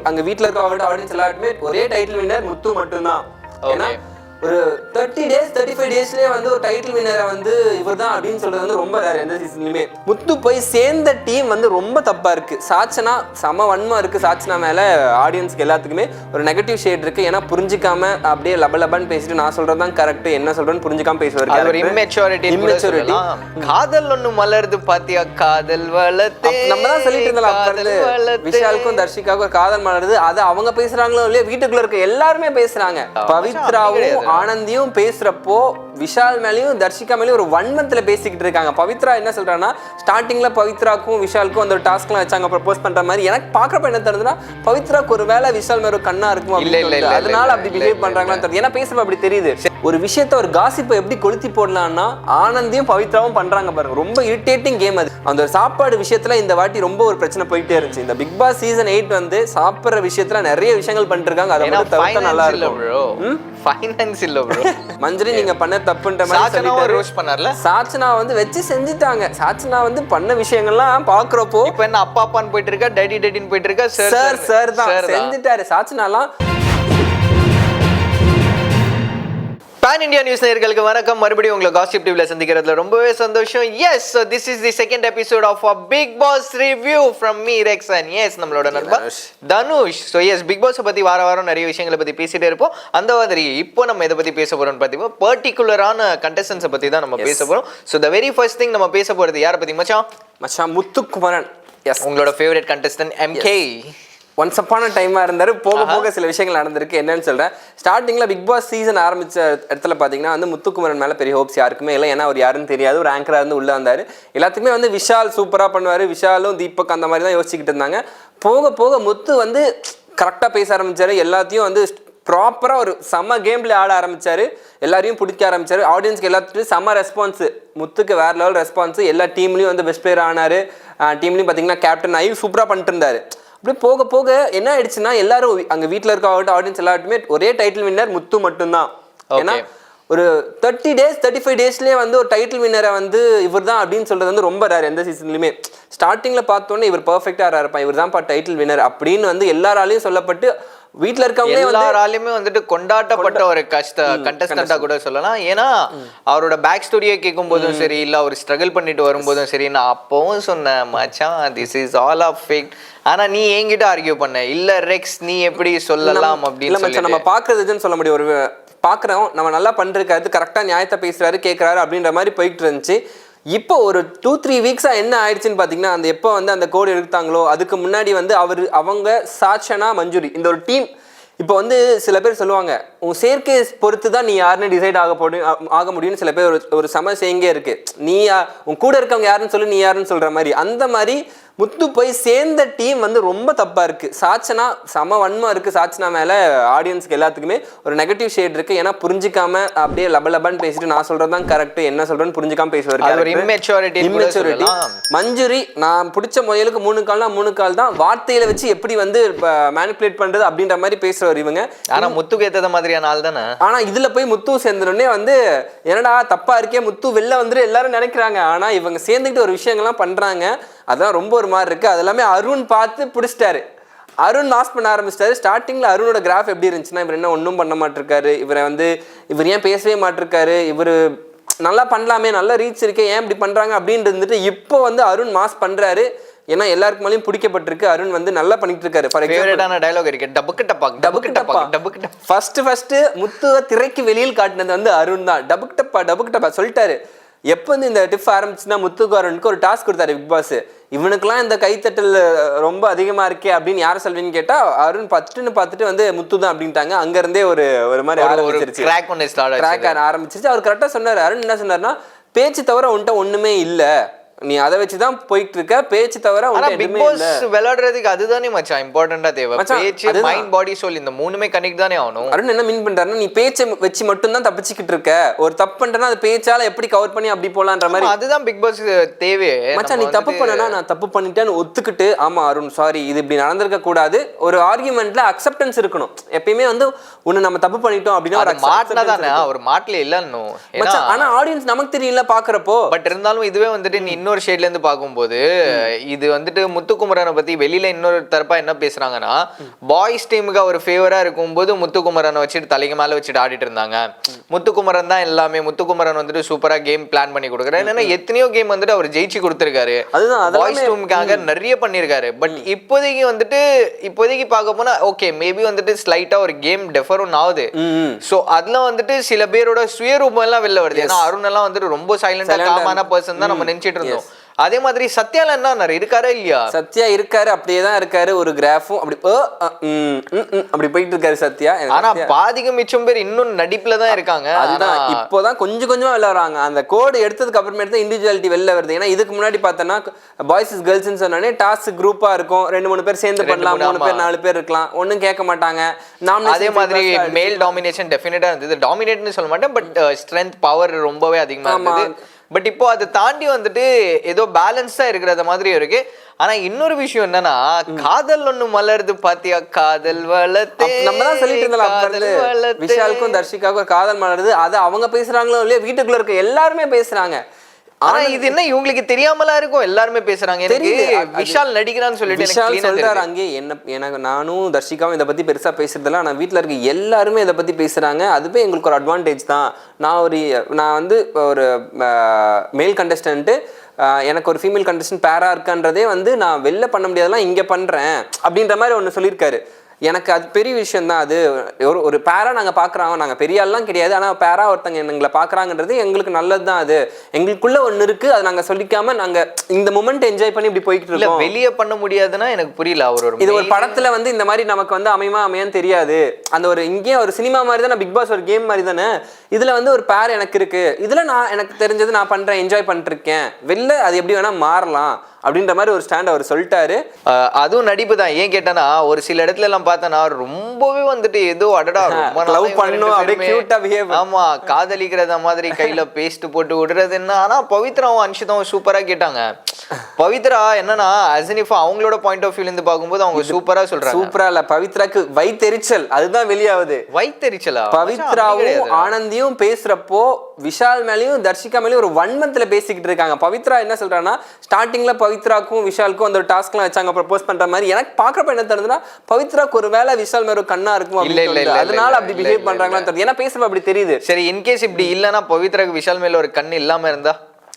அங்க வீட்டுல இருக்க ஆடியன்ஸ் எல்லாருமே ஒரே டைட்டில் வின்னர் முத்து மட்டும்தான். ஏன்னா ஒரு 30 days 35 daysலயே வந்து ஒரு டைட்டில் வின்னரை வந்து இவர் தான் அப்படின்னு சொல்றது வந்து ரொம்ப ரேர் எந்த சீசன்லயுமே. முத்து போய் சேர்ந்த டீம் வந்து ரொம்ப தப்பா இருக்கு. சாச்சனா சம வன்மா இருக்கு சாச்சனா மேல. ஆடியன்ஸ்க்கு எல்லாத்துக்குமே ஒரு நெகட்டிவ் ஷேட் இருக்கு. ஏன்னா புரிஞ்சிக்காம அப்படியே லபலபன்னு பேசிட்டு நான் சொல்றதுதான் கரெக்ட் என்ன சொல்றேன்னு புரிஞ்சிக்காம பேசுவாரு. ஒரு இம்மெச்சூரிட்டி. காதல் ஒண்ணு மலருது பாத்தியா, காதல் வளர்த்தே நம்ம தான் சொல்லிட்டு இருந்தோம். விஷாலுக்கும் தர்ஷிகாவுக்கும் காதல் மலருது. அது அவங்க பேசுறாங்களோ இல்லையா, வீட்டுக்குள்ள இருக்க எல்லாருமே பேசுறாங்க. பவித்ராவும் ஆனந்தியும் பேசுறப்போ விஷால் மேலேயும் தர்ஷிகா மேலேயும் ஒரு வன்மத்துல பேசிக்கிட்டு இருக்காங்க. பவித்ரா என்ன சொல்றாங்கன்னா, ஸ்டார்டிங்ல பவித்ராக்கும் விஷாலுக்கும் அந்த டாஸ்க்லாம் வச்சாங்க ப்ரப்போஸ் பண்ற மாதிரி. எனக்கு பாக்குறப்ப என்ன தருதுன்னா, பவித்ராக்கு ஒரு வேலை விஷால் மேல ஒரு கண்ணா இருக்கும், அதனால அப்படி பிஹேவ் பண்றாங்களான்னு தெரியுது. ஏன்னா பேசுறப்ப அப்படி தெரியுது. ஒரு விஷயத்த ஒரு காசிப்பை எப்படி கொளுத்தி போடலாம்னா ஆனந்தியும் பவித்ராவும் பண்றாங்க பாருங்க. ரொம்ப இரிட்டேட்டிங் கேம் அது. அந்த சாப்பாடு விஷயத்துல இந்த வாட்டி ரொம்ப ஒரு பிரச்சனை போயிட்டே இருந்துச்சு. இந்த பிக் பாஸ் சீசன் 8 வந்து சாப்பிடுற விஷயத்துல நிறைய விஷயங்கள் பண்ணிட்டு இருக்காங்க. அதை மட்டும் தவிர்த்தா நல்லா இருக்கும். ஃபைனான்ஸ் இல்ல ப்ரோ. மஞ்சரி நீங்க பண்ண தப்புன்ற மாதிரி ரோஸ் பண்ணார்ல. சாச்சனா வந்து வச்சு செஞ்சுட்டாங்க. சாச்சனா வந்து பண்ண விஷயங்கள்லாம் பாக்குறப்போ இப்ப என்ன அப்பா அப்பான்னு போயிட்டு இருக்கா, டேடி டேடின்னு போயிட்டு இருக்கா, சார் தான் செஞ்சுட்டாரு. சாச்சனாலாம் Pan India News நேயர்களுக்கு வணக்கம். மறுபடியும் உங்களை காசிப் டிவில சந்திக்கிறதுல ரொம்பவே சந்தோஷம். Yes, so this is the second episode of our Big Boss review from me Rex and yes நம்மளோட நண்பர் Dhanush. so yes, Big Boss பத்தி வாரம் நிறைய விஷயங்களை பத்தி பேசிட்டே இருப்போம். அந்த மாதிரி இப்போ நம்ம எதை பத்தி பேச போறோம்னு பாத்தீங்கன்னா பர்டிகுலரான கண்டஸ்டன்ஸ் பத்தி தான் நம்ம பேச போறோம். so the very first thing நம்ம பேச போறது யாரை பத்தி மச்சான்? முத்துக்குமரன். எஸ், உங்களோட ஃபேவரட் கண்டஸ்டன்ட் MK. ஒன்ஸ் அப்பான டைமா இருந்தாரு. போக போக சில விஷயங்கள் நடந்திருக்கு. என்னன்னு சொல்றேன். ஸ்டார்டிங்ல பிக் பாஸ் சீசன் ஆரம்பிச்ச இடத்துல பாத்தீங்கன்னா வந்து முத்துக்குமரன் மேல பெரிய ஹோப்ஸ் யாருக்குமே இல்லை. ஏன்னா அவர் யாருன்னு தெரியாது. ஒரு ஆங்கரா இருந்து உள்ள வந்தாரு. எல்லாத்துக்குமே வந்து விஷால் சூப்பரா பண்ணுவாரு, விஷாலும் தீபக் அந்த மாதிரி தான் யோசிச்சுக்கிட்டு இருந்தாங்க. போக போக முத்து வந்து கரெக்டா பேச ஆரம்பிச்சாரு. எல்லாத்தையும் வந்து ப்ராப்பரா ஒரு செம்ம கேம்ல ஆட ஆரம்பிச்சாரு. எல்லாரையும் பிடிக்க ஆரம்பிச்சாரு. ஆடியன்ஸ்க்கு எல்லாத்துக்கும் செம்ம ரெஸ்பான்ஸ். முத்துக்கு வேற லெவல் ரெஸ்பான்ஸ். எல்லா டீம்லயும் வந்து பெஸ்ட் பிளேயர் ஆனாரு. டீம்லயும் பாத்தீங்கன்னா கேப்டன் ஆகி சூப்பரா பண்ணிட்டு இருந்தாரு. அப்படி போக போக என்ன ஆயிடுச்சுன்னா, எல்லாரும் அங்க வீட்டுல இருக்க ஆடியன்ஸ் எல்லாருமே ஒரே டைட்டில் வின்னர் முத்து மட்டும்தான். ஏன்னா ஒரு 30 days 35 daysலயே வந்து ஒரு டைட்டில் வின்னரை வந்து இவர் தான் அப்படின்னு சொல்றது வந்து ரொம்ப ரேர் எந்த சீசன்லயுமே. ஸ்டார்டிங்ல பார்த்தோன்னே இவர் பெர்ஃபெக்டா இருப்பான், இவர் தான் டைட்டில் வின்னர் அப்படின்னு வந்து எல்லாராலையும் சொல்லப்பட்டு வீட்டுல இருக்கவங்க எல்லாராலையுமே வந்துட்டு கொண்டாட்டப்பட்ட ஒரு கண்டஸ்டண்டா கூட சொல்லலாம். ஏன்னா அவரோட பேக் ஸ்டோரியை கேட்கும் போதும் சரி, இல்ல அவர் ஸ்ட்ரகிள் பண்ணிட்டு வரும்போதும் சரி, நான் அப்பவும் சொன்னேன் மச்சான் this is all of fake. ஆனா நீ என்கிட்ட ஆர்கியூ பண்ண இல்ல ரெக்ஸ் நீ எப்படி சொல்லலாம் அப்படின்னு சொல்லி நம்ம பாக்குறதுன்னு சொல்ல முடியும். ஒரு பாக்குறோம் நம்ம நல்லா பண்றாரு, கரெக்டா நியாயத்தை பேசுறாரு, கேட்கறாரு அப்படின்ற மாதிரி போயிட்டு இருந்துச்சு. இப்போ ஒரு 2-3 வீக்ஸா என்ன ஆயிடுச்சுன்னு பாத்தீங்கன்னா, அந்த எப்போ வந்து அந்த கோடு எடுத்தாங்களோ அதுக்கு முன்னாடி வந்து அவங்க சாச்சனா மஞ்சுரி இந்த ஒரு டீம். இப்போ வந்து சில பேர் சொல்லுவாங்க, உன் சேர்க்கையை பொறுத்து தான் நீ யாருன்னு டிசைட் ஆக முடியும்னு சில பேர் ஒரு சம செய்ங்கே இருக்கு. நீ உன் கூட இருக்கவங்க யாருன்னு சொல்லி நீ யாருன்னு சொல்ற மாதிரி. அந்த மாதிரி முத்து போய் சேர்ந்த டீம் வந்து ரொம்ப தப்பா இருக்கு. சாச்சனா சம வன்மா இருக்கு சாச்சனா மேல. ஆடியன்ஸ்க்கு எல்லாத்துக்குமே ஒரு நெகட்டிவ் ஷேட் இருக்கு. ஏன்னா புரிஞ்சிக்காம அப்படியே லபலபன்னு பேசிட்டு நான் சொல்றதுதான் கரெக்ட் என்ன சொல்றேன்னு புரிஞ்சிக்காம பேசுவாரு. இம்மெச்சூரிட்டி. மஞ்சுரி நான் பிடிச்ச முயலுக்கு 3 கால்னா 3 கால் தான். வார்த்தையில வச்சு எப்படி வந்து மேனிபுலேட் பண்றது அப்படின்ற மாதிரி பேசுறவர் இவங்க. ஆனா முத்துக்கு ஏத்த மாதிரியான ஆள் தானே. ஆனா இதுல போய் முத்து சேர்ந்தோடனே வந்து என்னடா தப்பா இருக்கே முத்து வெளில வந்துட்டு எல்லாரும் நினைக்கிறாங்க. ஆனா இவங்க சேர்ந்துக்கிட்டு ஒரு விஷயங்கள்லாம் பண்றாங்க. அதான் ரொம்ப ஒரு மாதிரி இருக்கு. அது எல்லாமே அருண் பார்த்து பிடிச்சிட்டாரு. அருண் மாஸ் பண்ண ஆரம்பிச்சிட்டாரு. ஸ்டார்டிங்ல அருணோட கிராஃப் எப்படி இருந்துச்சுன்னா, இவர் என்ன ஒன்றும் பண்ண மாட்டிருக்காரு, இவர் ஏன் பேசவே மாட்டிருக்காரு, இவர் நல்லா பண்ணலாமே, நல்ல ரீச் இருக்கே, ஏன் இப்படி பண்றாங்க அப்படின்னு இருந்துட்டு இப்போ வந்து அருண் மாஸ் பண்றாரு. ஏன்னா எல்லாருக்கு மேலேயும் பிடிக்கப்பட்டிருக்கு. அருண் வந்து நல்லா பண்ணிட்டு இருக்காரு. ஃபேவரட்டான டயலாக் இருக்கு, டபுக்கு டப்பா. ஃபர்ஸ்ட் முத்துவை திரைக்கு வெளியில் காட்டினது வந்து அருண் தான். டபுக்கு டப்பா சொல்லிட்டாரு. எப்போ வந்து இந்த டிஃப் ஆரம்பிச்சுன்னா முத்துக்கு அருணுக்கு ஒரு டாஸ்க் கொடுத்தாரு பிக் பாஸ். இவனுக்குலாம் இந்த கைத்தட்டல் ரொம்ப அதிகமா இருக்கே அப்படின்னு யாரை சொல்வீங்கன்னு கேட்டா அருண் பார்த்துட்டு வந்து முத்து தான் அப்படின்ட்டாங்க. அங்க இருந்தே ஒரு மாதிரி ஆரம்பிச்சிருச்சு. அவர் கரெக்டா சொன்னாரு. அருண் என்ன சொன்னாருன்னா, பேச்சு தவிர உன்ட்ட ஒண்ணுமே இல்ல, நீ அதை வச்சுதான் போயிட்டு இருக்க, பேச்சு தவிர விளையாடுறதுக்கு அதுதானே மச்சான் இம்பார்ட்டன்டா தேவை. பேச்சு, மைண்ட், பாடி, சோல் இந்த மூணுமே கனெக்ட் தானே ஆகணும். அருண் என்ன மீன் பண்றாருன்னா, நீ பேச்சை வச்சு மட்டும் தான் தப்பிச்சுக்கிட்டு இருக்க, ஒரு தப்பு பண்றேன்னா அது பேச்சால எப்படி கவர் பண்ணி அப்படி போலான்ற மாதிரி. அதுதான் பிக் பாஸ் தேவை. மச்சான் நீ தப்பு பண்ணனா நான் தப்பு பண்ணிட்டேன்னு ஒத்துக்கிட்டு, ஆமா அருண் சாரி இது இப்படி நடந்திருக்க கூடாது, ஒரு ஆர்குமெண்ட்ல அக்செப்டன்ஸ் இருக்கணும். எப்பயுமே வந்து ஒண்ணு நம்ம தப்பு பண்ணிட்டோம் அப்படின்னா ஒரு மாட்டல இல்லன்னு. ஆனா ஆடியன்ஸ் நமக்கு தெரியல பாக்குறப்போ. பட் இருந்தாலும் இதுவே வந்துட்டு நீ இன்னொரு ஷேட்ல இருந்து பார்க்கும்போது இது வந்துட்டு முத்துக்குமரனை பத்தி வெளியில இன்னொரு தரப்பா என்ன பேசுறாங்கன்னா, பாய்ஸ் டீமுக்கு அவர் ஃபேவரா இருக்கும்போது முத்துக்குமரனை வச்சுட்டு தலைக்கு மேல வச்சுட்டு ஆடிட்டு இருந்தாங்க. முத்துக்குமரன் தான் எல்லாமே, முத்துக்குமரன் வந்துட்டு சூப்பரா கேம் பிளான் பண்ணி கொடுக்குறாரு. என்னன்னா எத்தனையோ கேம் வந்துட்டு அவர் ஜெயிச்சு கொடுத்திருக்காரு, பாய்ஸ் டீமுக்காக நிறைய பண்ணிருக்காரு. பட் இப்போதைக்கு பார்க்க போனா ஓகே மேபி வந்துட்டு ஸ்லைட்டா ஒரு கேம் டெஃபரும் ஆகுது. சோ அதுல வந்துட்டு சில பேரோட சுயரூபம் எல்லாம் வெளில வருது. ஏன்னா அருண் எல்லாம் வந்துட்டு ரொம்ப சைலண்டா காமான பர்சன் தான் நம்ம நினைச்சிட்டு இருந்தோம். அதே மாதிரி சத்யால என்ன இருக்காரா இல்லையா? சத்யா இருக்காரு, அப்படியே தான் இருக்காரு. ஒரு கிராஃபும் அப்படி அப்படி போயிட்டு இருக்காரு சத்யா. ஆனா பாதிக்கு மிச்சம் பேர் இன்னும் நடிப்புல தான் இருக்காங்க. அதுதான் இப்போதான் கொஞ்சம் கொஞ்சமா வெளில வராங்க. அந்த கோடு எடுத்ததுக்கு அப்புறமேட்டு தான் இண்டிவிஜுவாலிட்டி வெளில வருது. ஏன்னா இதுக்கு முன்னாடி பார்த்தோன்னா பாய்ஸ் இஸ் கேர்ள்ஸ்ன்னு சொன்னோடனே டாஸ்க் குரூப்பா இருக்கும், 2-3 பேர் சேர்ந்து பண்ணலாம், 3 பேர் 4 பேர் இருக்கலாம், ஒன்னும் கேட்க மாட்டாங்க. அதே மாதிரி மேல் டாமினேஷன் டெஃபினட்டா இருந்தது. டாமினேட்னு சொல்ல மாட்டேன், பட் ஸ்ட்ரென்த் பவர் ரொம்பவே அதிகமா இருந்தது. பட் இப்போ அதை தாண்டி வந்துட்டு ஏதோ பேலன்ஸா இருக்கிறத மாதிரி இருக்கு. ஆனா இன்னொரு விஷயம் என்னன்னா, காதல் ஒண்ணு மலருது பாத்தியா, காதல் வளர்த்தே நம்ம தான் சொல்லிட்டு இருந்தோம். விஷாலுக்கும் தர்ஷிகாவுக்கும் காதல் மலருது. அது அவங்க பேசுறாங்களோ இல்லையா, வீட்டுக்குள்ள இருக்க எல்லாருமே பேசுறாங்க. ஆனா இது என்ன இவங்களுக்கு தெரியாமலா இருக்கும், எல்லாருமே பேசுறாங்க. எனக்கு விஷால் நடிக்கிறான்னு சொல்லிட்டு விஷால் சொல்றாரு அங்கே எனக்கு நானும் தர்ஷிகாவும் இதை பத்தி பெருசா பேசுறதில்ல, ஆனா வீட்டுல இருக்க எல்லாருமே இதை பத்தி பேசுறாங்க. அதுவே எங்களுக்கு ஒரு அட்வான்டேஜ் தான். நான் வந்து ஒரு மேல் கண்டஸ்டன்ட், எனக்கு ஒரு ஃபீமேல் கண்டஸ்டன்ட் பேரா இருக்கான்றதே வந்து நான் வெளில பண்ண முடியாதெல்லாம் இங்க பண்றேன் அப்படின்ற மாதிரி ஒண்ணு சொல்லியிருக்காரு. எனக்கு அது பெரிய விஷயம் தான். அது ஒரு பேரா நாங்கள் பார்க்குறோம், நாங்கள் பெரிய ஆள்லாம் கிடையாது, ஆனால் பேரா ஒருத்தங்க எங்களை பார்க்குறாங்கன்றது எங்களுக்கு நல்லது தான். அது எங்களுக்குள்ள ஒன்று இருக்குது, அதை நாங்கள் சொல்லிக்காம நாங்கள் இந்த மூமெண்ட் என்ஜாய் பண்ணி இப்படி போய்கிட்டு இருக்கோம். வெளியே பண்ண முடியாதுன்னா எனக்கு புரியல. இது ஒரு படத்தில் வந்து இந்த மாதிரி நமக்கு வந்து அமையான்னு தெரியாது. அந்த ஒரு இங்கேயும் ஒரு சினிமா மாதிரி தானே, பிக் பாஸ் ஒரு கேம் மாதிரி தானே. இதில் வந்து ஒரு பேர் எனக்கு இருக்குது, இதில் எனக்கு தெரிஞ்சது நான் பண்ணுறேன், என்ஜாய் பண்ணிருக்கேன். வெளில அது எப்படி வேணால் மாறலாம் அப்படின்ற மாதிரி ஒரு ஸ்டாண்ட் அவர் சொல்லிட்டாரு. அதுவும் நடிப்பு தான். ஏன் கேட்டானா, ஒரு சில இடத்துல எல்லாம் பார்த்தனா ரொம்பவே வந்துட்டு ஏதோ அடடா லவ் பண்ணும் அப்படியே கியூட்டா பிஹேவ். ஆமா, காதலிக்கிறத மாதிரி கையில பேஸ்ட் போட்டு விடுறது என்ன. ஆனா பவித்ராவும் அன்ஷிதாவும் சூப்பரா கேட்டாங்க. பவித்ரா என்னன்னா அசனிஃபா அவங்களோட பாயிண்ட் ஆஃப் வியூல இருந்து பார்க்கும்போது அவங்க சூப்பரா சொல்றாங்க. சூப்பரா இல்ல, பவித்ராக்கு வயித்தெரிச்சல் அதுதான் வெளியாகுது. வயித்தெரிச்சலா? பவித்ராவும் ஆனந்தியும் பேசுறப்போ விஷால் மேலயும் தர்ஷிகா மேலயும் ஒரு 1 monthல பேசிக்கிட்டு இருக்காங்க. பவித்ரா என்ன சொல்றாங்கன்னா, ஸ்டார்டிங்ல பவித்ராக்கும் விஷாலுக்கும் அந்த ஒரு டாஸ்க்லாம் வச்சாங்க ப்ரப்போஸ் பண்ற மாதிரி. எனக்கு பாக்குறப்ப என்ன தருதுன்னா, பவித்ராக்கு ஒரு வேலை விஷால் மேல ஒரு கண்ணா இருக்கும், அதனால அப்படி பிஹேவ் பண்றாங்களான்னு தெரியுது. ஏன்னா பேசுறப்ப அப்படி தெரியுது. சரி, இன்கேஸ் இப்படி இல்லைன்னா பவித்ராக்கு விஷால் மேல ஒரு கண்ணு இல்லாம இருந்தா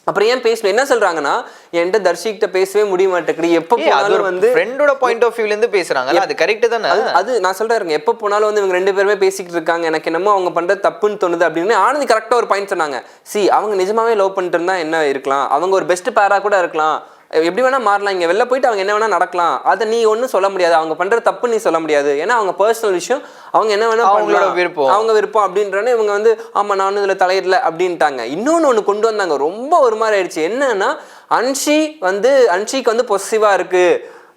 அப்புறம் ஏன் பேசணும்? என்ன சொல்றாங்கன்னா, என்கிட்ட தர்ஷிகிட்ட பேசவே முடிய மாட்டேங்குது, எப்ப போனாலும் வந்து ஃப்ரெண்டோட பாயிண்ட் ஆஃப் வியூல இருந்து பேசுறாங்க. அது கரெக்ட் தானே? அது நான் சொல்றேன், எப்ப போனாலும் வந்து இவங்க 2 பேருமே பேசிக்கிட்டு இருக்காங்க, எனக்கு என்னமோ அவங்க பண்றது தப்புன்னு தோணுது அப்படின்னு ஆனந்தி கரெக்டா ஒரு பாயிண்ட் சொன்னாங்க. அவங்க நிஜமாவே லவ் பண்ணிட்டு இருந்தா என்ன இருக்கலாம், அவங்க ஒரு பெஸ்ட் பேரா கூட இருக்கலாம், எப்படி வேணா மாறலாம், இங்க வெளில போயிட்டு அவங்க என்ன வேணா நடக்கலாம், அதை நீ ஒன்றும் சொல்ல முடியாது, அவங்க பண்ற தப்பு நீ சொல்ல முடியாது, ஏன்னா அவங்க பர்சனல் விஷயம், அவங்க என்ன வேணா அவங்களோட விருப்பம், அவங்க விருப்பம் அப்படின்றனே இவங்க வந்து ஆமா நானும் இதுல தலையிடல அப்படின்ட்டாங்க. இன்னொன்னு கொண்டு வந்தாங்க, ரொம்ப ஒரு மாதிரி ஆயிடுச்சு. என்னன்னா, அன்ஷிக்கு வந்து பொசிட்டிவா இருக்கு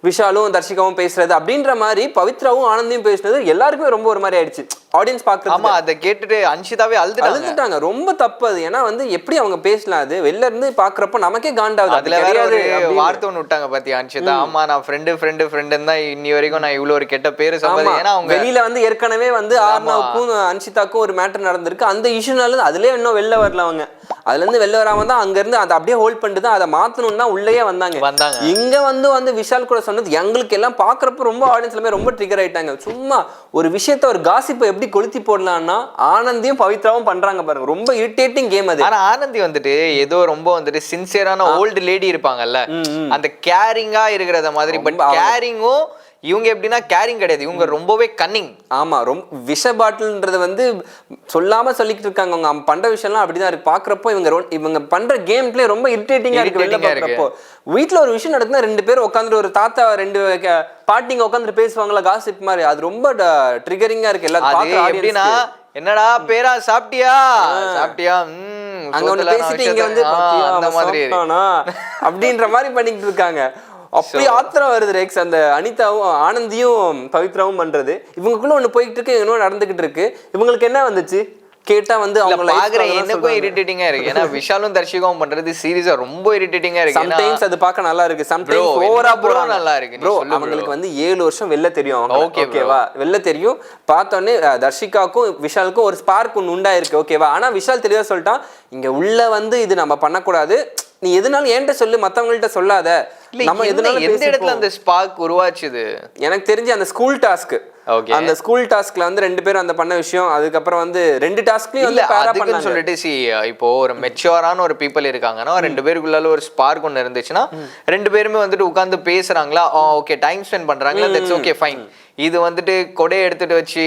விஷாலும் தர்ஷிகாவும் பேசுறது அப்படின்ற மாதிரி பவித்ராவும் ஆனந்தியும் பேசுனது எல்லாருக்குமே ரொம்ப ஒரு மாதிரி ஆயிடுச்சு. ஆடியன்ஸ் பார்க்கறது. ஆமா, அதை கேட்டுட்டு அன்ஷிதாவே அழுதுட்டாங்க. ரொம்ப தப்பு அது. ஏன்னா வந்து எப்படி அவங்க பேசலாம், அது வெளில இருந்து பாக்குறப்போ நமக்கே காண்டாவது. அதுல வார்த்தை ஒன்று விட்டாங்க பாத்தியா அன்ஷிதா, ஆமா நான் ஃப்ரெண்டு தான் இன்னி வரைக்கும் நான் இவ்வளவு ஒரு கெட்ட பேரு சொன்னது. ஏன்னா அவங்க வெளியில வந்து ஏற்கனவே வந்து ஆர்னாவுக்கும் அன்ஷிதாக்கும் ஒரு மேட்டர் நடந்திருக்கு, அந்த இஷ்யூனால அதுலயே இன்னும் வெளில வரல. அவங்க அதுல இருந்து வெளில வராம தான் அங்க இருந்து அதை அப்படியே ஹோல்ட் பண்ணிட்டு தான் அதை மாத்தணும் தான் உள்ளேயே வந்தாங்க. இங்க வந்து விஷால் கூட சொன்னது எங்களுக்கு எல்லாம் பாக்குறப்ப ரொம்ப ஆடியன்ஸ் எல்லாமே ரொம்ப ட்ரிகர் ஆயிட்டாங்க. சும்மா ஒரு விஷயத்த ஒரு காசிப்பை எப்படி கொளுத்தி போடலாம்னா ஆனந்தியும் பவித்ராவும் பண்றாங்க பாருங்க, ரொம்ப இரிட்டேட்டிங் கேம் அது. ஆனா ஆனந்தி வந்துட்டு ஏதோ ரொம்ப வந்துட்டு சின்சியரான ஓல்டு லேடி இருப்பாங்கல்ல, அந்த கேரிங்கா இருக்கிறத மாதிரி. பட் கேரிங்கும் இவங்க எப்படின்னா கேரிங் கிடையாது, இவங்க ரொம்பவே கன்னிங். ஆமா, ரொம்ப விஷ பாட்டில்ன்றது வந்து சொல்லாம சொல்லிக்கிட்டு இருக்காங்க. அவங்க பண்ற விஷயம்லாம் அப்படிதான் இருக்கு. பாக்குறப்போ இவங்க பண்ற கேம் பிளே ரொம்ப இரிட்டேட்டிங்கா இருக்கு. வீட்டுல ஒரு விஷயம் நடக்குதுன்னா 2 பேர் உட்காந்துட்டு, ஒரு தாத்தா 2 பாட்டிங்க உட்காந்துட்டு பேசுவாங்களா காசிப் மாதிரி, அது ரொம்ப ட்ரிகரிங்கா இருக்கு எல்லாரும். எப்படின்னா, என்னடா பேரா சாப்பிட்டியா அங்க ஒண்ணு பேசிட்டு இங்க வந்து அந்த மாதிரி அப்படின்ற மாதிரி பண்ணிக்கிட்டு இருக்காங்க. அப்படி ஆத்திரம் வருது ரெக்ஸ். அந்த அனிதாவும் ஆனந்தியும் பவித்ராவும் பண்றது இவங்களுக்குள்ள ஒண்ணு போயிட்டு இருக்கு, இன்னொன்னு நடந்துகிட்டு இருக்கு. இவங்களுக்கு என்ன வந்துச்சு கேட்டா வந்து அவங்க பாக்குற எனக்கும் இரிட்டேட்டிங்கா இருக்கு. ஏன்னா விஷாலும் தர்ஷிகாவும் பண்றது சீரியஸா ரொம்ப இரிட்டேட்டிங்கா இருக்கு. சம்டைம்ஸ் அது பார்க்க நல்லா இருக்கு, சம்டைம்ஸ் ஓவரா போறா நல்லா இருக்கு. ப்ரோ அவங்களுக்கு வந்து 7 வருஷம் வெளில தெரியும். ஓகேவா, வெளில தெரியும். பார்த்தோன்னே தர்ஷிகாவுக்கும் விஷாலுக்கும் ஒரு ஸ்பார்க் ஒன்று உண்டாயிருக்கு. ஓகேவா, ஆனா விஷால் தெளிவா சொல்லிட்டான், இங்க உள்ள வந்து இது நம்ம பண்ணக்கூடாது, நீ எதுனாலும் என்கிட்ட சொல்லு, மத்தவங்கள்ட்ட சொல்லாத. நம்ம எதுனாலும் எந்த இடத்துல அந்த ஸ்பார்க் உருவாச்சுது? எனக்கு தெரிஞ்சு அந்த ஸ்கூல் டாஸ்க், அந்த ஸ்கூல் டாஸ்க்ல வந்து 2 பேரும் அந்த பண்ண விஷயம், அதுக்கப்புறம் வந்து 2 டாஸ்க்லயும் வந்து பேரா பண்ணாங்க சொல்லிட்டு. இப்போ ஒரு மெச்சூரான ஒரு பீப்புள் இருக்காங்கன்னா 2 பேருக்குள்ள ஒரு ஸ்பார்க் ஒன்று இருந்துச்சுன்னா 2 பேருமே வந்துட்டு உட்கார்ந்து பேசுறாங்களா, ஓகே டைம் ஸ்பெண்ட் பண்றாங்களா, தட்ஸ் ஓகே ஃபைன். இது வந்துட்டு கொடையை எடுத்துட்டு வச்சு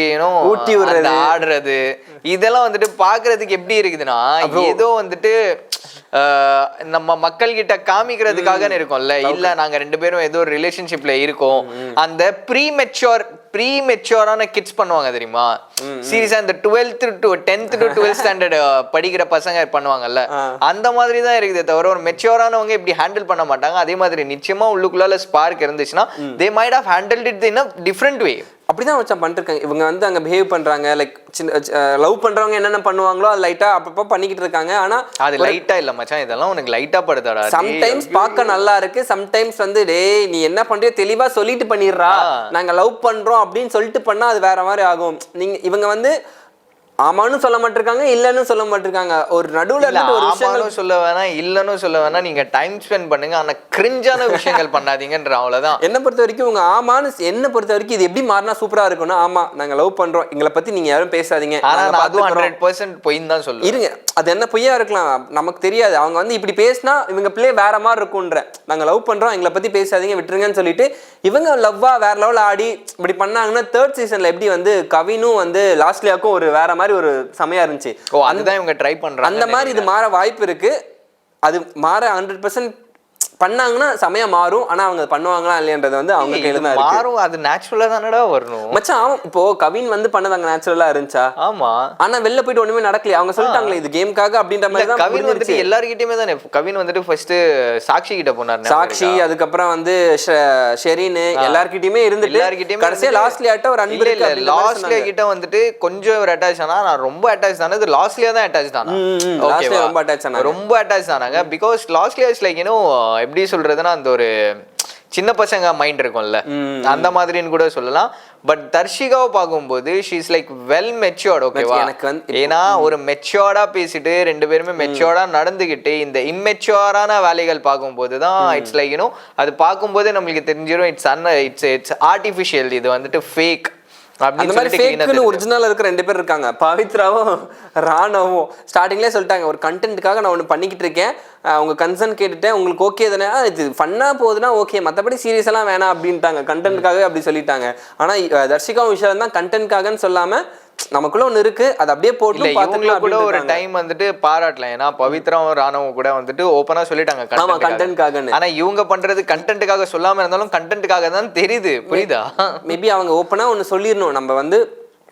ஊட்டி விடுறது, ஆடுறது, இதெல்லாம் வந்துட்டு பாக்குறதுக்கு எப்படி இருக்குதுன்னா ஏதோ வந்துட்டு நம்ம மக்கள் கிட்ட காமிக்கிறதுக்காக இருக்கும்ல. இல்ல நாங்க 2 பேரும் ஏதோ ஒரு ரிலேஷன்ஷிப்ல இருக்கோம். அந்த ப்ரீமெச்சூரான கிட்ஸ் பண்ணுவாங்க தெரியுமா, சீரியஸா இந்த 10th to 12th ஸ்டாண்டர்ட் படிக்கிற பசங்க பண்ணுவாங்கல்ல, அந்த மாதிரி தான் இருக்குதே தவிர ஒரு மெச்சூரானவங்க இப்படி ஹேண்டில் பண்ண மாட்டாங்க. அதே மாதிரி நிச்சயமா உள்ளுக்குள்ள ஸ்பார்க் இருந்துச்சுன்னா they might have handled it in a different way. அப்படிதான் வச்சா பண்ணிருக்காங்க இவங்க வந்து அங்க பிஹேவ் பண்றாங்க. லைக் லவ் பண்றவங்க என்னென்ன பண்ணுவாங்களோ அது லைட்டா அப்பப்போ பண்ணிக்கிட்டு இருக்காங்க. ஆனா அது லைட்டா இல்ல மச்சான், இதெல்லாம் உனக்கு லைட்டா படுதாடா. சம்டைம்ஸ் பார்க்க நல்லா இருக்கு, சம்டைம்ஸ் வந்து டேய் நீ என்ன பண்றியோ தெளிவா சொல்லிட்டு பண்ணிடுறா, நாங்க லவ் பண்றோம் அப்படின்னு சொல்லிட்டு பண்ணா அது வேற மாதிரி ஆகும். நீங்க இவங்க வந்து ஆமான்னு சொல்ல மாட்டிருக்காங்க, இல்லன்னு சொல்ல மாட்டிருக்காங்க. ஒரு நடுவுல இருந்து ஒரு விஷயம் சொல்ல வேணாம், இல்லன்னு சொல்ல வேணாம், நீங்க டைம் ஸ்பெண்ட் பண்ணுங்க, ஆனா கிரிஞ்சான விஷயங்கள் பண்ணாதீங்கன்ற அவ்வளவுதான். என்ன பொறுத்த வரைக்கும் உங்க ஆமான்னு என்ன பொறுத்த வரைக்கும் இது எப்படி மாறினா சூப்பரா இருக்கும்னா, ஆமா நாங்க லவ் பண்றோம், எங்களை பத்தி நீங்க யாரும் பேசாதீங்க, ஆனா அதுவும் 100% பொய்ன்னு தான் சொல்லுவேன். இருங்க அது என்ன பொய்யா இருக்கலாம் நமக்கு தெரியாது. அவங்க வந்து இப்படி பேசினா இவங்க பிள்ளை வேற மாதிரி இருக்கும்ன்ற, நாங்க லவ் பண்றோம் எங்களை பத்தி பேசாதீங்க விட்டுருங்கன்னு சொல்லிட்டு இவங்க லவ்வா வேற லெவல் ஆடி இப்படி பண்ணாங்கன்னா 3rd சீசன்ல எப்படி வந்து கவினும் வந்து லாஸ்ட்லியாக்கும் ஒரு வேற மாதிரி ஒரு சமயம் இருந்துச்சு. அதுதான் இவங்க ட்ரை பண்றாங்க. அந்த மாதிரி இது மாற வாய்ப்பு இருக்கு. அது மாற 100% பண்ணாங்கன்னா சமயம் மாறும். ஆனா அவங்க பண்ணுவாங்களா இல்லையன்றது வந்து அவங்க கையில தான் இருக்கு. மாறும், அது நேச்சுரலா தானடா வரணும் மச்சான். இப்போ கவின் வந்து பண்ணதாங்க நேச்சுரலா இருந்துச்சா? ஆமா. ஆனா வெளில போயிட்டு ஒண்ணுமே நடக்கல. அவங்க சொல்லிட்டாங்களே இது கேம்காக அப்படின்ற மாதிரி தான். கவின் வந்துட்டு எல்லார்கிட்டயுமே தானே. கவின் வந்துட்டு ஃபர்ஸ்ட் சாக்ஷி கிட்ட போனார். சாக்ஷி, அதுக்கப்புறம் வந்து ஷெரீன், எல்லார்கிட்டயுமே இருந்துட்டு கடைசியா லாஸ்ட்லியா ஆட்ட ஒரு அன்பு இல்ல. லாஸ்ட்லியா கிட்ட வந்துட்டு கொஞ்சம் ஒரு அட்டாச் ஆனா, நான் ரொம்ப அட்டாச் ஆனது லாஸ்ட்லியா தான் அட்டாச் ஆனா. லாஸ்ட்லியா ரொம்ப அட்டாச் ஆனாங்க. ரொம்ப அட்டாச் ஆனாங்க. பிகாஸ் லாஸ்ட்லியா இஸ் லைக் எப்படி சொல்றதுன்னா அந்த ஒரு சின்ன பசங்க மைண்ட் இருக்கும்ல, அந்த மாதிரின்னு கூட சொல்லலாம். பட் தர்ஷிகாவை பார்க்கும்போது she is like well matured. ஓகேவா? எனக்கு வந்து ஏன்னா ஒரு மெச்சூர்டா பேசிட்டு 2 பேருமே மெச்சூர்டா நடந்துகிட்டு இந்த இம்மெச்சூரான வேலைகள் பார்க்கும்போது தான் இட்ஸ் லைக் அது பார்க்கும்போதே நம்மளுக்கு தெரிஞ்சிடும் இட்ஸ் ஆர்டிஃபிஷியல், இது வந்துட்டு ஃபேக். அந்த மாதிரி ஃபேக்னு ஒரிஜினல் இருக்கிற 2 பேர் இருக்காங்க. பவித்ராவும் ராணவும் ஸ்டார்டிங்லேயே சொல்லிட்டாங்க ஒரு கண்டென்ட்டுக்காக நான் ஒன்று பண்ணிக்கிட்டு இருக்கேன், உங்க கன்சர்ன் கேட்டுட்டேன், உங்களுக்கு ஓகே தானே, இது ஃபன்னா போகுதுன்னா ஓகே, மற்றபடி சீரியஸ் எல்லாம் வேணாம் அப்படின்ட்டாங்க. கண்டென்ட்காக அப்படி சொல்லிட்டாங்க. ஆனால் தர்ஷிகாவும் விஷயம் தான் கண்டென்ட்காகன்னு சொல்லாம நமக்குள்ள ஒன்று இருக்கு, அது அப்படியே போட்டு பாத்துக்கலாம் கூட ஒரு டைம் வந்துட்டு பாராட்டலாம். ஏன்னா பவித்ராவும் ராணவும் கூட வந்துட்டு ஓப்பனா சொல்லிட்டாங்க கண்டென்ட்காக. ஆனா இவங்க பண்றது கண்டென்ட்டுக்காக சொல்லாம இருந்தாலும் கண்டென்ட்டுக்காக தான் தெரியுது. புரியுதா? மேபி அவங்க ஓப்பனா ஒன்று சொல்லிடணும், நம்ம வந்து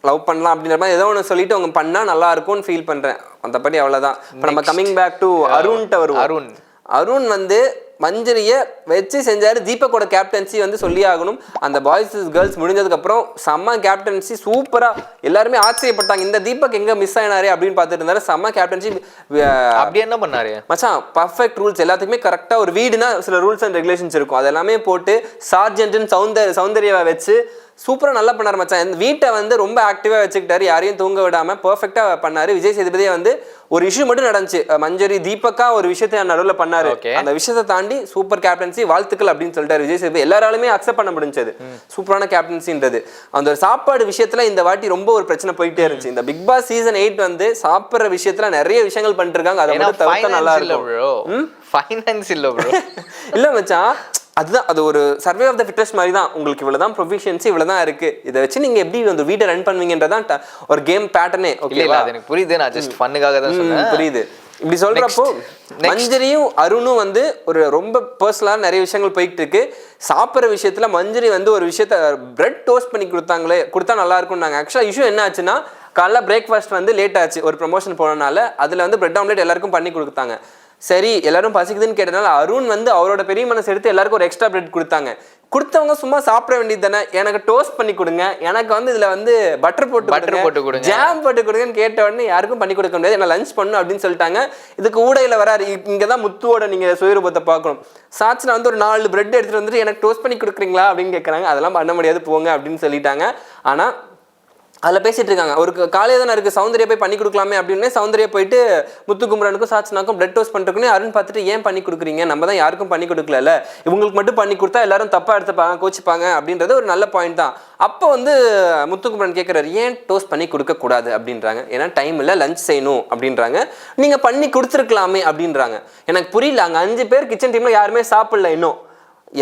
லவ் பண்ணலாம் அப்படின்ற மாதிரி ஏதோ ஒன்று சொல்லிட்டு அவங்க பண்ணா நல்லா இருக்கும்னு ஃபீல் பண்றேன். மற்றபடி அவ்வளவுதான். இப்போ நம்ம கமிங் பேக் டு அருண்கிட்ட வருவோம். அருண் வந்து மஞ்சரியை வச்சு செஞ்சாரு. தீபக்கோட கேப்டன்சி வந்து சொல்லி ஆகணும். அந்த பாய்ஸ் கேர்ள்ஸ் முடிஞ்சதுக்கு அப்புறம் செம்ம கேப்டன்சி, சூப்பரா எல்லாருமே ஆச்சரியப்பட்டாங்க. இந்த தீபக் எங்க மிஸ் ஆயினாரு அப்படின்னு பார்த்துட்டு இருந்தாரு. செம்ம கேப்டன்சி. அப்படி என்ன பண்ணாரு மச்சான்? பர்ஃபெக்ட் ரூல்ஸ் எல்லாத்துக்குமே கரெக்டா. ஒரு வீடுனா சில ரூல்ஸ் அண்ட் ரெகுலேஷன்ஸ் இருக்கும், அது எல்லாமே போட்டு சார்ஜென்ட்னு சௌந்தர்யாவை வச்சு சூப்பராக நல்லா பண்ணார் மச்சான். இந்த வீட்டை வந்து ரொம்ப ஆக்டிவாக வச்சுக்கிட்டாரு, யாரையும் தூங்க விடாமல் பர்ஃபெக்டாக பண்ணார். விஜய் சேதுபதியே வந்து ஒரு இஷ்யூ மட்டும் நடந்துச்சு, மஞ்சரி தீபக்கா ஒரு விஷயத்தை நடுவில் பண்ணாரு. அந்த விஷயத்தை தாண்டி சூப்பர் கேப்டன்சி, வாழ்த்துக்கள் அப்படின்னு சொல்லிட்டாரு விஜய் சேதுபதி. எல்லாராலுமே அக்செப்ட் பண்ண முடிஞ்சது. சூப்பரான கேப்டன்சின்றது. அந்த ஒரு சாப்பாடு விஷயத்துல இந்த வாட்டி ரொம்ப ஒரு பிரச்சனை போயிட்டே இருந்துச்சு. இந்த பிக் பாஸ் சீசன் 8 வந்து சாப்பிட்ற விஷயத்துல நிறைய விஷயங்கள் பண்ணிட்டு இருக்காங்க. அதை மட்டும் தவிர்த்தா நல்லா இருக்கும். ஃபைனான்ஸ் இல்ல ப்ரோ. இல்ல மச்சான், அதுதான் அது ஒரு சர்வே ஆஃப் த ஃபிட்டஸ்ட் மாதிரி தான். உங்களுக்கு இவ்வளவுதான் ப்ரொஃபிஷியன்சி, இவ்வளவுதான் இருக்கு, இதை வச்சு நீங்க எப்படி வந்து வீட்டை ரன் பண்ணுவீங்கன்றதான் ஒரு கேம் பேட்டர்னே. ஓகேவா? அது எனக்கு புரியுது, நான் ஜஸ்ட் ஃபன்னுக்காக தான் சொன்னேன். புரியுது. இப்படி சொல்றப்போ மஞ்சரியும் அருணும் வந்து ஒரு ரொம்ப பர்சனலான நிறைய விஷயங்கள் போயிட்டு இருக்கு. சாப்பிட்ற விஷயத்துல மஞ்சரி வந்து ஒரு விஷயத்த பிரெட் டோஸ்ட் பண்ணி கொடுத்தா நல்லா இருக்கும்னாங்க. ஆக்சுவலா இஷ்யூ என்ன ஆச்சுன்னா, காலைல பிரேக்ஃபாஸ்ட் வந்து லேட் ஆச்சு ஒரு ப்ரமோஷன் போனனால. அதுல வந்து பிரெட் ஆம்லெட் எல்லாருக்கும் பண்ணி கொடுத்தாங்க. சரி எல்லாரும் பசிக்குதுன்னு கேட்டனால அருண் வந்து அவரோட பெரிய மனசு எடுத்து எல்லாருக்கும் ஒரு எக்ஸ்ட்ரா பிரெட் கொடுத்தாங்க. கொடுத்தவங்க சும்மா சாப்பிட வேண்டியது தானே, எனக்கு டோஸ்ட் பண்ணி கொடுங்க, எனக்கு வந்து இதுல வந்து பட்டர் போட்டு கொடுங்க, ஜாம் போட்டு கொடுங்கன்னு கேட்ட உடனே யாருக்கும் பண்ணி கொடுக்க முடியாது, என்ன லஞ்ச் பண்ணும் அப்படின்னு சொல்லிட்டாங்க. இதுக்கு ஊடையில வராரு. இங்கதான் முத்துவோட நீங்க சுயரூபத்தை பார்க்கணும். சாட்சினா வந்து ஒரு 4 பிரெட் எடுத்துட்டு வந்துட்டு எனக்கு டோஸ்ட் பண்ணி கொடுக்குறீங்களா அப்படின்னு கேட்கறாங்க. அதெல்லாம் பண்ண முடியாது போங்க அப்படின்னு சொல்லிட்டாங்க. ஆனா அதில் பேசிட்டு இருக்காங்க ஒரு காலையில் தானே இருக்குது சௌந்தர்யா போய் பண்ணி கொடுக்கலாமே அப்படின்னு சௌந்தர்யா போயிட்டு முத்துக்குமரனுக்கும் சாட்சனாக்கும் பிளட் டோஸ்ட் பண்ணுறதுக்குன்னு அருண் பார்த்துட்டு ஏன் பண்ணி கொடுக்குறீங்க நம்ம தான் யாருக்கும் பண்ணி கொடுக்கல இவங்களுக்கு மட்டும் பண்ணி கொடுத்தா எல்லாரும் தப்பாக எடுத்துப்பாங்க கோச்சிப்பாங்க அப்படின்றது ஒரு நல்ல பாயிண்ட் தான். அப்போ வந்து முத்துக்குமரன் கேட்குறாரு ஏன் டோஸ்ட் பண்ணி கொடுக்கக்கூடாது அப்படின்றாங்க. ஏன்னா டைம் இல்லை லஞ்ச் செய்யணும் அப்படின்றாங்க. நீங்கள் பண்ணி கொடுத்துருக்கலாமே அப்படின்றாங்க. எனக்கு புரியல, அங்கே 5 பேர் கிச்சன் டீமில் யாருமே சாப்பிடல, இன்னும்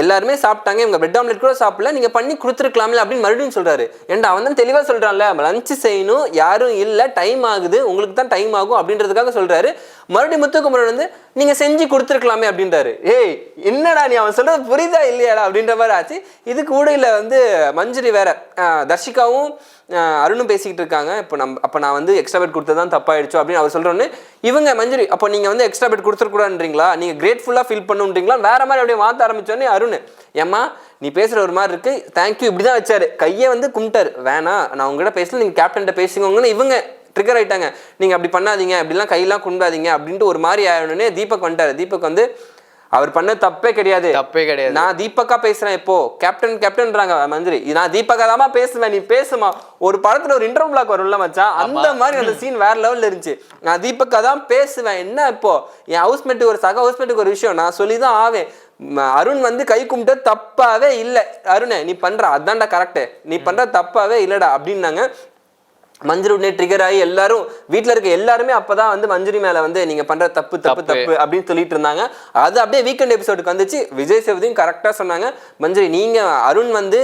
எல்லாருமே சாப்பிட்டாங்க, இவங்க பிரெட் ஆம்லெட் கூட சாப்பிடல, நீங்க பண்ணி கொடுத்துருக்கலாம்ல அப்படின்னு மறுபடியும் சொல்றாரு. ஏன்டா அவன் தான் தெளிவா சொல்றான்ல லஞ்ச் செய்யணும், யாரும் இல்லை, டைம் ஆகுது, உங்களுக்கு தான் டைம் ஆகும் அப்படின்றதுக்காக சொல்றாரு. மறுபடியும் முத்துக்குமரன் வந்து நீங்க செஞ்சு கொடுத்துருக்கலாமே அப்படின்றாரு. ஏய் என்னடா நீ அவன் சொல்றது புரியுதா இல்லையாடா அப்படின்ற மாதிரி ஆச்சு. இதுக்கு ஊடையில வந்து மஞ்சரி வேற தர்ஷிகாவும் அருணும் பேசிக்கிட்டு இருக்காங்க. அப்போ நான் வந்து எக்ஸ்ட்ரா பெட் கொடுத்ததான் தப்பாயிடுச்சோ அப்படின்னு அவர் சொல்றோன்னு இவங்க மஞ்சரி அப்போ நீங்க வந்து எக்ஸ்ட்ரா பெட் கொடுத்துருக்கூடாதுன்றீங்களா, நீங்க கிரேட்ஃபுல்லா ஃபீல் பண்ணுன்றீங்களா, வேற மாதிரி அப்படியே மாற்ற ஆரம்பிச்சோன்னே அருண் ஏம்மா நீ பேசுற ஒரு மாதிரி இருக்கு, தேங்க்யூ இப்படிதான் வச்சாரு, கையை வந்து கும்பிட்டாரு. வேணாம் நான் உங்ககிட்ட பேசல, நீங்க கேப்டன்கிட்ட பேசுங்கன்னு இவங்க ட்ரிகர் ஆயிட்டாங்க. நீங்க அப்படி பண்ணாதீங்க, அப்படிலாம் கையெல்லாம் குண்டாதீங்க அப்படின்ட்டு ஒரு மாதிரி ஆயிடணுன்னே தீபக் வந்துட்டாரு. தீபக் வந்து அவர் பண்ண தப்பே கிடையாது, நான் தீபக்கா பேசுறேன், இப்போ கேப்டன்றாங்க மந்திரி, நான் தீபக்கா தாமா பேசுவேன், நீ பேசுமா. ஒரு படத்துல ஒரு இன்டர்வ் பிளாக் வரும்ல மச்சான், அந்த மாதிரி அந்த சீன் வேற லெவல்ல இருந்துச்சு. நான் தீபக்கா தான் பேசுவேன், என்ன இப்போ என் ஹவுஸ்மேட்டுக்கு ஒரு சக ஹவுஸ்மேட்டுக்கு ஒரு விஷயம் நான் சொல்லிதான் ஆவேன். அருண் வந்து கை கும்பிட்டு தப்பாவே இல்லை, அருண் நீ பண்ற அதான்டா கரெக்டு, நீ பண்ற தப்பாவே இல்லடா அப்படின்னாங்க. மஞ்சரி உடனே ட்ரிகர் ஆகி எல்லாரும் வீட்டில் இருக்க எல்லாருமே அப்பதான் வந்து மஞ்சரி மேல வந்து நீங்க பண்ற தப்பு அப்படின்னு சொல்லிட்டு இருந்தாங்க. அது அப்படியே வீக்கெண்ட் எபிசோடுக்கு வந்துச்சு. விஜய் சேதுபதியும் கரெக்டா சொன்னாங்க, மஞ்சரி நீங்க அருண் வந்து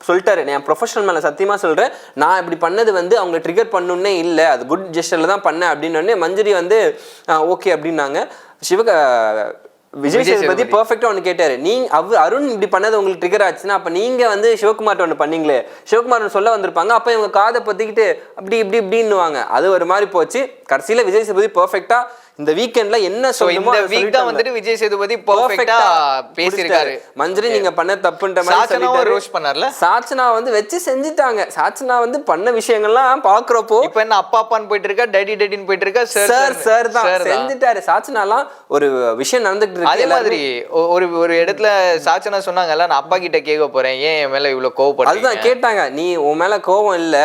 சொல்லிட்டாரு, நான் ப்ரொஃபஷனல் மேலே சத்தியமாக சொல்கிறேன், நான் இப்படி பண்ணது வந்து அவங்க ட்ரிகர் பண்ணுன்னே இல்லை, அது குட் ஜெஸ்டரில் தான் பண்ணேன் அப்படின்னு மஞ்சரி வந்து ஓகே அப்படின்னாங்க. விஜய் சேதுபதி பர்ஃபெக்டா ஒன்று கேட்டாரு, அருண் இப்படி பண்ணது உங்களுக்கு ட்ரிகர் ஆச்சுன்னா அப்ப நீங்க வந்து சிவகுமார்ட்ட ஒன்று பண்ணீங்களே, சிவகுமார் சொல்ல வந்திருப்பாங்க, அப்ப இவங்க காதை பத்திக்கிட்டு அப்படி இப்படின்னுவாங்க. அது ஒரு மாதிரி போச்சு. கடைசியில விஜய் சேதுபதி பர்ஃபெக்டா இந்த வீக்கெண்ட்ல என்ன சொல்லுமோ இந்த வீக் தான் வந்துட்டு விஜய் சேதுபதி பெர்ஃபெக்ட்டா பேசிருக்காரு. மஞ்சரி நீங்க பண்ண தப்புன்ற மாதிரி சொல்லிட்டாரு. ரோஸ் பண்ணார்ல, சாச்சனா வந்து வெச்சு செஞ்சிட்டாங்க. சாச்சனா வந்து பண்ண விஷயங்கள்லாம் பாக்குறப்போ இப்போ என்ன அப்பான்னு போயிட்டு இருக்கா, டேடின்னு போயிட்டு இருக்கா, சார் தான் செஞ்சிட்டாரு. சாச்சனாலாம் ஒரு விஷயம் நடந்துட்டு இருக்கு. அதே மாதிரி ஒரு இடத்துல சாச்சனா சொன்னாங்கல்ல, நான் அப்பா கிட்ட கேட்க போறேன் ஏன் என் மேல இவ்வளவு கோவப்படுறீங்க. அதுதான் கேட்டாங்க, நீ உன் மேல கோவம் இல்ல,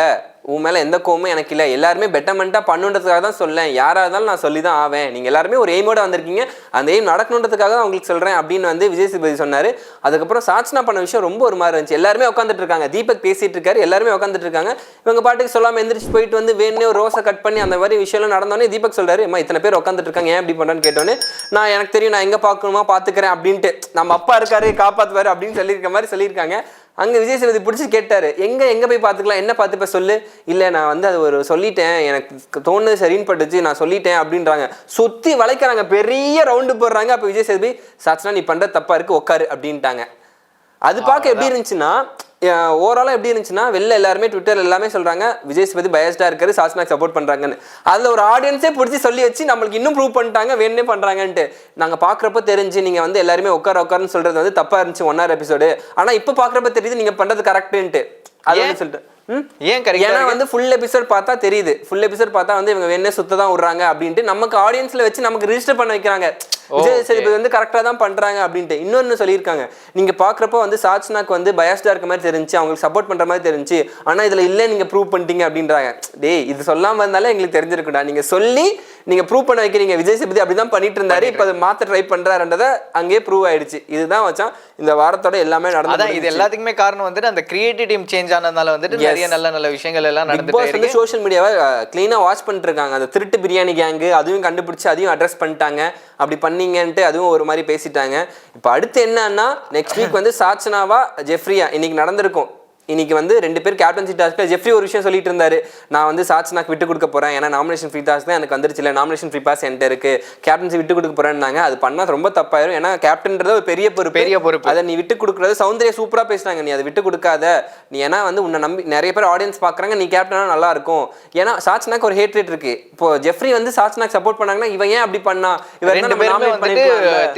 உன் மேலே எந்த கோவமும் எனக்கு இல்லை, எல்லாருமே பெட்டர்மெண்ட்டாக பண்ணுன்றதுக்காக தான் சொல்லேன், யாராக இருந்தாலும் நான் சொல்லி தான் ஆவேன், நீங்கள் எல்லாருமே ஒரு எய்மோட வந்திருக்கீங்க, அந்த எய்ம் நடக்கணுன்றதுக்காக தான் உங்களுக்கு சொல்கிறேன் அப்படின்னு வந்து விஜய் சேதுபதி சொன்னார். அதுக்கப்புறம் சாச்சனா பண்ண விஷயம் ரொம்ப ஒரு மாதிரி இருந்துச்சு. எல்லாருமே உட்காந்துட்டு இருக்காங்க, தீபக் பேசிட்டு இருக்காரு, எல்லாருமே உட்காந்துட்டு இருக்காங்க. இவங்க பாட்டுக்கு சொல்லாமல் எந்திரிச்சு போயிட்டு வந்து வேணுனே ஒரு ரோஸை கட் பண்ணி அந்த மாதிரி விஷயம்லாம் நடந்தோடனே தீபக் சொல்றாரு, அம்மா இத்தனை பேர் உட்காந்துட்டு இருக்காங்க ஏன் இப்படி பண்ணுறேன்னு கேட்டோன்னே, நான் எனக்கு தெரியும் நான் எங்கே பார்க்கணுமா பார்த்துக்கிறேன் அப்படின்ட்டு, நம்ம அப்பா இருக்காரு காப்பாற்றுவார் அப்படின்னு சொல்லியிருக்க மாதிரி சொல்லியிருக்காங்க. அங்கே விஜய் சேதுபதி பிடிச்சி கேட்டார், எங்கே போய் பார்த்துக்கலாம், என்ன பார்த்துப்ப சொல்லு. இல்லை நான் வந்து அது ஒரு சொல்லிட்டேன், எனக்கு தோணுது சரின்னு பட்டுச்சு, நான் சொல்லிட்டேன் அப்படின்றாங்க. சுற்றி வளைக்கிறாங்க, பெரிய ரவுண்டு போடுறாங்க. அப்போ விஜய் சேதுபதி சாச்சனா நீ பண்ணுற தப்பா இருக்கு உட்காரு அப்படின்ட்டாங்க. அது பார்க்க எப்படி இருந்துச்சுன்னா, ஓவராலாக எப்படி இருந்துச்சுன்னா, வெளில எல்லாருமே ட்விட்டர் எல்லாமே சொல்கிறாங்க விஜய் சேதுபதி பயஸ்டாக இருக்காரு, சாச்சனாக்கு சப்போர்ட் பண்ணுறாங்கன்னு. அதில் ஒரு ஆடியன்ஸே பிடிச்சி சொல்லி வச்சு நம்மளுக்கு இன்னும் ப்ரூவ் பண்ணிட்டாங்க வேணுன்னே பண்ணுறாங்கன்ட்டு. நாங்கள் பார்க்குறப்ப தெரிஞ்சு நீங்கள் வந்து எல்லாருமே உட்காருன்னு சொல்கிறது வந்து தப்பாக இருந்துச்சு 1 hour எபிசோடு, ஆனால் இப்போ பார்க்குறப்ப தெரியுது நீங்கள் பண்ணுறது கரெக்டுன்ட்டு. அது வந்து சொல்லிட்டு ஏன்னா வந்து ஃபுல் எபிசோட் பார்த்தா தெரியுது, ஃபுல் எபிசோட் பார்த்தா வந்து இவங்க வேணே சுத்த தான் விடுறாங்க அப்படின்ட்டு நமக்கு ஆடியன்ஸ்ல வச்சு நமக்கு ரிஜிஸ்டர் பண்ண வைக்கிறாங்க. விஜய் சேதுபதி வந்து கரெக்டாக தான் பண்றாங்க அப்படின்ட்டு. இன்னொன்னு சொல்லியிருக்காங்க, நீங்க பாக்குறப்போ வந்து சாச்சனாக்கு வந்து பயாஸ்டா இருக்க மாதிரி தெரிஞ்சு, அவங்களுக்கு சப்போர்ட் பண்ற மாதிரி தெரிஞ்சு, ஆனா இதுல இல்லை நீங்க ப்ரூவ் பண்ணிட்டீங்க அப்படின்றாங்க. டேய் இது சொல்லாம இருந்தாலே எங்களுக்கு தெரிஞ்சிருக்குடா, நீங்க சொல்லி நீங்க ப்ரூவ் பண்ண வைக்கிறீங்க. விஜய் சேதுபதி அப்படிதான் பண்ணிட்டு இருந்தாரு, இப்போ அதை மாத்த ட்ரை பண்றாருன்றத அங்கேயே ப்ரூவ் ஆயிடுச்சு. இதுதான் வச்சான் இந்த வாரத்தோட எல்லாமே நடந்தது. இது எல்லாத்துக்குமே காரணம் வந்துட்டு அந்த கிரியேட்டிவ் டீம் சேஞ்ச் ஆனதால வந்துட்டு நிறைய நல்ல விஷயங்கள் எல்லாம் நடந்துட்டு இருக்கு. சோஷியல் மீடியாவை கிளீனா வாட்ச் பண்ணிட்டு இருக்காங்க. அந்த திருட்டு பிரியாணி கேங்கு அதையும் கண்டுபிடிச்சு அதையும் அட்ரஸ் பண்ணிட்டாங்க. அப்படி பண்ணீங்கன்ட்டு அதுவும் ஒரு மாதிரி பேசிட்டாங்க. இப்போ அடுத்து என்னன்னா, நெக்ஸ்ட் வீக் வந்து சாச்சனாவா ஜெஃப்ரியா இன்னைக்கு நடந்திருக்கும். இன்னைக்கு வந்து 2 பேர் கேப்டன்சி டாஸ்க்ல ஜெஃப்ரி ஒரு விஷயம் சொல்லிட்டு இருந்தாரு, நான் வந்து சாச்சனாக்கு விட்டு கொடுக்க போறேன், ஏன்னா நாமினேஷன் ஃப்ரீ டாஸ்க் தான் எனக்கு வந்துருச்சு, இல்லை நாமினேஷன் ஃப்ரீ பாஸ் என்கிட்ட இருக்கு, கேப்டன்சி விட்டு கொடுக்க போறேன்னாங்க. அது பண்ணா ரொம்ப தப்பாயிரும், ஏன்னா கேப்டன்றது ஒரு பெரிய பொறுப்பு. அதை நீ விட்டு கொடுக்குறது சௌந்தர்யா சூப்பரா பேசினாங்க, நீ அதை விட்டு கொடுக்காத, நீ ஏன்னா வந்து உன்னை நம்பி நிறைய பேர் ஆடியன்ஸ் பாக்குறாங்க, நீ கேப்டனா நல்லா இருக்கும். ஏன்னா சாச்சனாக்கு ஒரு ஹேட் ரேட் இருக்கு. இப்போ ஜெஃப்ரி வந்து சாச்சனாக்கு சப்போர்ட் பண்ணாங்கன்னா இவன் ஏன் அப்படி பண்ணா, இவன்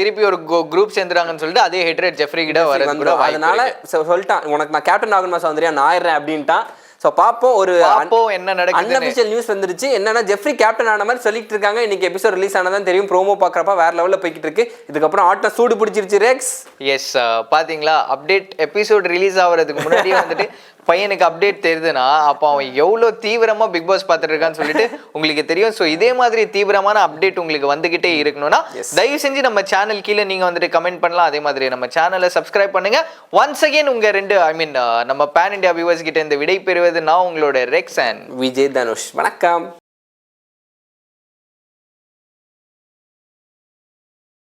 திருப்பி ஒரு குரூப் சேர்ந்துறாங்கன்னு சொல்லிட்டு அதே ஹேட் ரேட் ஜெஃப்ரி கிட்ட வருது. அதனால சொல்லிட்டான், உனக்கு நான் கேப்டன் ஆகணுமா சௌந்தர்யா, நான் ஆயிடுறேன் அப்படின்ட்டான். ஸோ பாப்போம் ஒரு என்ன நடக்குது. அன்அஃபிஷியல் நியூஸ் வந்துருச்சு, என்னன்னா ஜெஃப்ரி கேப்டன் ஆன மாதிரி சொல்லிட்டு இருக்காங்க. இன்னைக்கு எபிசோட் ரிலீஸ் ஆனதான் தெரியும். ப்ரோமோ பார்க்குறப்ப வேற லெவலில் போய்கிட்டு இருக்கு. இதுக்கப்புறம் ஆட்டம் சூடு பிடிச்சிருச்சு ரெக்ஸ். எஸ் பாத்தீங்களா, அப்டேட் எபிசோட் ரிலீஸ் ஆகிறதுக்கு முன்னாடியே வந்துட்டு பையனுக்கு அப்டேட் தெரியுதுன்னா அப்போ அவன் எவ்வளோ தீவிரமா பிக் பாஸ் பார்த்துட்டு இருக்கான்னு சொல்லிட்டு உங்களுக்கு தெரியும். ஸோ இதே மாதிரி தீவிரமான அப்டேட் உங்களுக்கு வந்துகிட்டே இருக்கணும்னா தயவு செஞ்சு நம்ம சேனல் கீழே நீங்க வந்துட்டு கமெண்ட் பண்ணலாம். அதே மாதிரி நம்ம சேனலை சப்ஸ்கிரைப் பண்ணுங்க. ஒன்ஸ் அகேன் உங்க நம்ம பேன் இண்டியா வியூவர்ஸ் கிட்ட இந்த விடை பெறுவது நான் உங்களோட ரெக்ஸ் அண்ட் விஜய் தனுஷ். வணக்கம்.